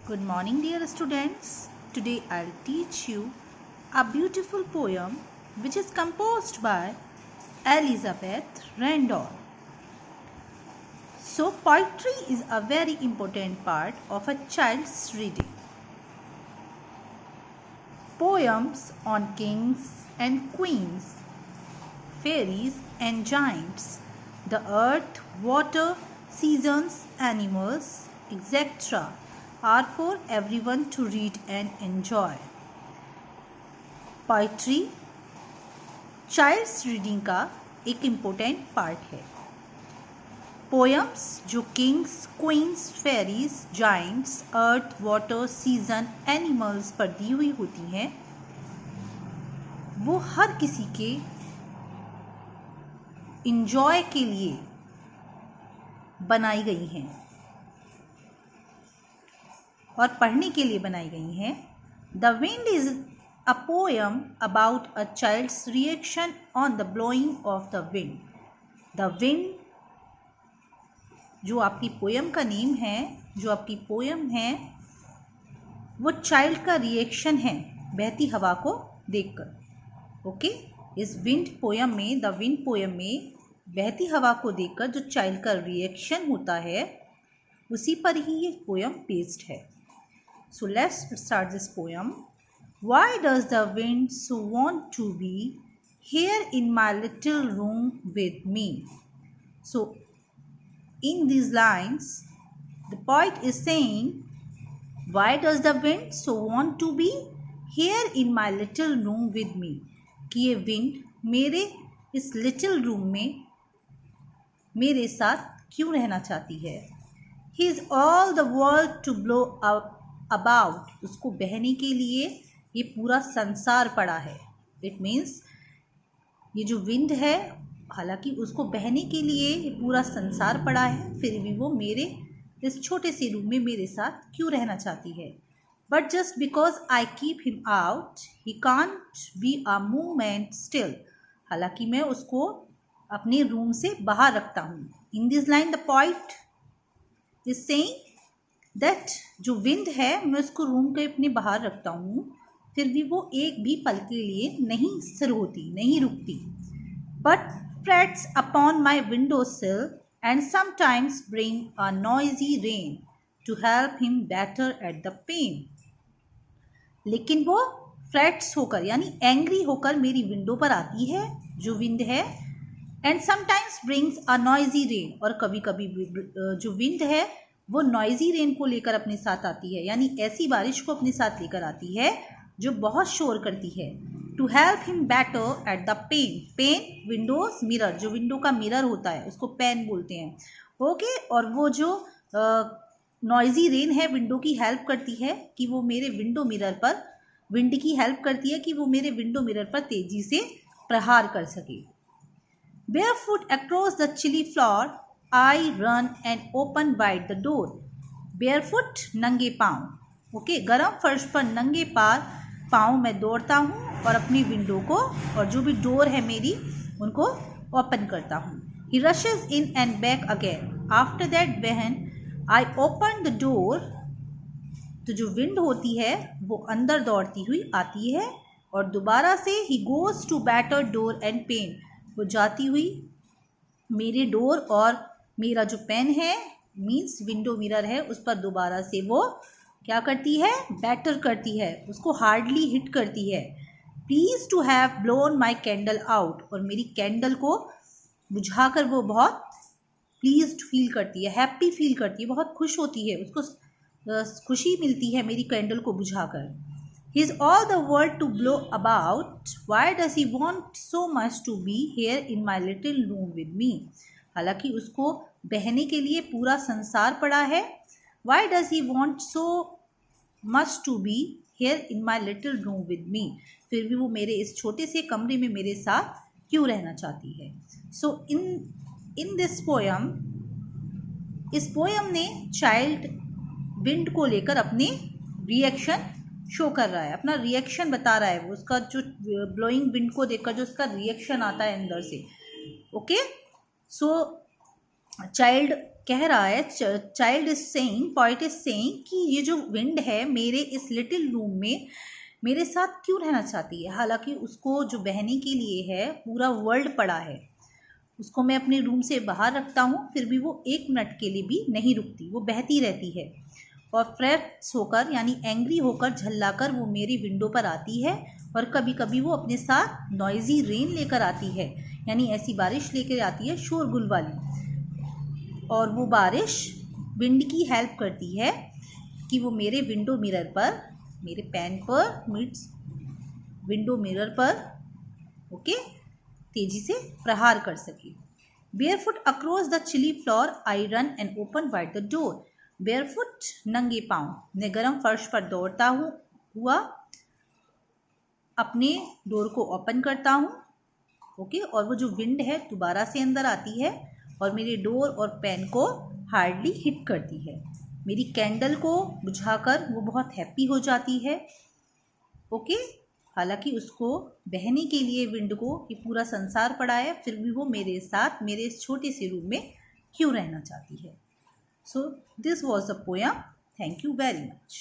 Good morning, dear students. Today I'll teach you a beautiful poem which is composed by Elizabeth Randall. So, poetry is a very important part of a child's reading. Poems on kings and queens, fairies and giants, the earth, water, seasons, animals, etc. are for everyone to read and enjoy. Poetry child's reading का एक important part है. Poems जो kings, queens, fairies, giants, earth, water, season, animals पर दी हुई होती हैं, वो हर किसी के इंजॉय के लिए बनाई गई हैं और पढ़ने के लिए बनाई गई हैं. The wind is a poem about a child's reaction on the blowing of the wind. The wind जो आपकी पोएम का नेम है, जो आपकी पोएम है, वो चाइल्ड का रिएक्शन है बहती हवा को देखकर. ओके, इस विंड पोएम में, द विंड पोएम में बहती हवा को देखकर जो चाइल्ड का रिएक्शन होता है, उसी पर ही ये पोएम बेस्ड है. So let's start this poem. Why does the wind so want to be here in my little room with me? So in these lines, the poet is saying, why does the wind so want to be here in my little room with me? कि ये wind मेरे इस little room में मेरे साथ क्यों रहना चाहती है. He is all the world to blow up about, उसको बहने के लिए ये पूरा संसार पड़ा है. इट मीन्स ये जो विंड है, हालांकि उसको बहने के लिए ये पूरा संसार पड़ा है, फिर भी वो मेरे इस छोटे से रूम में मेरे साथ क्यों रहना चाहती है. But just because I keep him out he can't be a movement still. हालांकि मैं उसको अपने रूम से बाहर रखता हूँ. In this line the poet is saying that जो विंड है, मैं उसको रूम के अपने बाहर रखता हूँ, फिर भी वो एक भी पल के लिए नहीं स्थिर होती, नहीं रुकती. But frets upon my window sill and sometimes bring a noisy rain to help him better at the pane. लेकिन वो फ्रेट्स होकर यानी एंग्री होकर मेरी विंडो पर आती है, जो विंड है. And sometimes brings a noisy rain, और कभी कभी जो विंड है वो नॉइजी रेन को लेकर अपने साथ आती है, यानी ऐसी बारिश को अपने साथ लेकर आती है जो बहुत शोर करती है. To help him better at the pane. Pane windows mirror, जो विंडो का मिरर होता है उसको पेन बोलते हैं. ओके, और वो जो नॉइजी रेन है विंडो की हेल्प करती है कि वो मेरे विंडो मिरर पर, विंड की हेल्प करती है कि वो मेरे विंडो मिरर पर तेजी से प्रहार कर सके. Barefoot across the chilly floor, I run and open wide the door. Barefoot, नंगे पाँव. ओके, गरम फर्श पर नंगे पाँव मैं दौड़ता हूँ और अपनी विंडो को और जो भी डोर है मेरी उनको ओपन करता हूँ. He rushes in and back again. After that, when I open the door, तो जो विंड होती है वो अंदर दौड़ती हुई आती है और दोबारा से he goes to better door and pane. वो जाती हुई मेरे डोर और मेरा जो पेन है, मीन्स विंडो मिरर है, उस पर दोबारा से वो क्या करती है, बैटर करती है, उसको हार्डली हिट करती है. Please to have blown my candle out, और मेरी कैंडल को बुझाकर वो बहुत प्लीज्ड फील करती है, हैप्पी फील करती है, बहुत खुश होती है, उसको खुशी मिलती है मेरी कैंडल को बुझाकर. He is all the world to blow about. Why does he want so much to be here in my little room with me? हालांकि उसको बहने के लिए पूरा संसार पड़ा है. Why does he want so much to be here in my little room with me? फिर भी वो मेरे इस छोटे से कमरे में मेरे साथ क्यों रहना चाहती है. So in this poem, इस पोएम ने चाइल्ड विंड को लेकर अपने रिएक्शन शो कर रहा है, अपना रिएक्शन बता रहा है. वो उसका जो ब्लोइंग विंड को देखकर जो उसका रिएक्शन आता है अंदर से. ओके, सो चाइल्ड कह रहा है, child is saying, poet is saying कि ये जो विंड है मेरे इस लिटिल रूम में मेरे साथ क्यों रहना चाहती है। हालांकि उसको जो बहने के लिए है पूरा वर्ल्ड पड़ा है, उसको मैं अपने रूम से बाहर रखता हूँ, फिर भी वो एक मिनट के लिए भी नहीं रुकती, वो बहती रहती है। और फ्रेश होकर यानी एंग्री होकर झल्लाकर वो मेरी विंडो पर आती है, और कभी कभी वो अपने साथ नॉइजी रेन लेकर आती है, यानी ऐसी बारिश लेकर आती है शोरगुल वाली। और वो बारिश विंड की हेल्प करती है कि वो मेरे विंडो मिरर पर, मेरे पैन पर मीट्स विंडो मिरर पर ओके तेजी से प्रहार कर सके। Barefoot across the chilly floor I run and open wide the door. Barefoot नंगे पाँव मैं गर्म फर्श पर दौड़ता हुआ अपने डोर को ओपन करता हूँ ओके। और वो जो विंड है दोबारा से अंदर आती है और मेरे डोर और पैन को हार्डली हिट करती है। मेरी कैंडल को बुझाकर वो बहुत हैप्पी हो जाती है ओके। हालांकि उसको बहने के लिए विंड को ये पूरा संसार पड़ा है, फिर भी वो मेरे साथ मेरे इस छोटे से रूम में क्यों रहना चाहती है। So this was the poem. Thank you very much.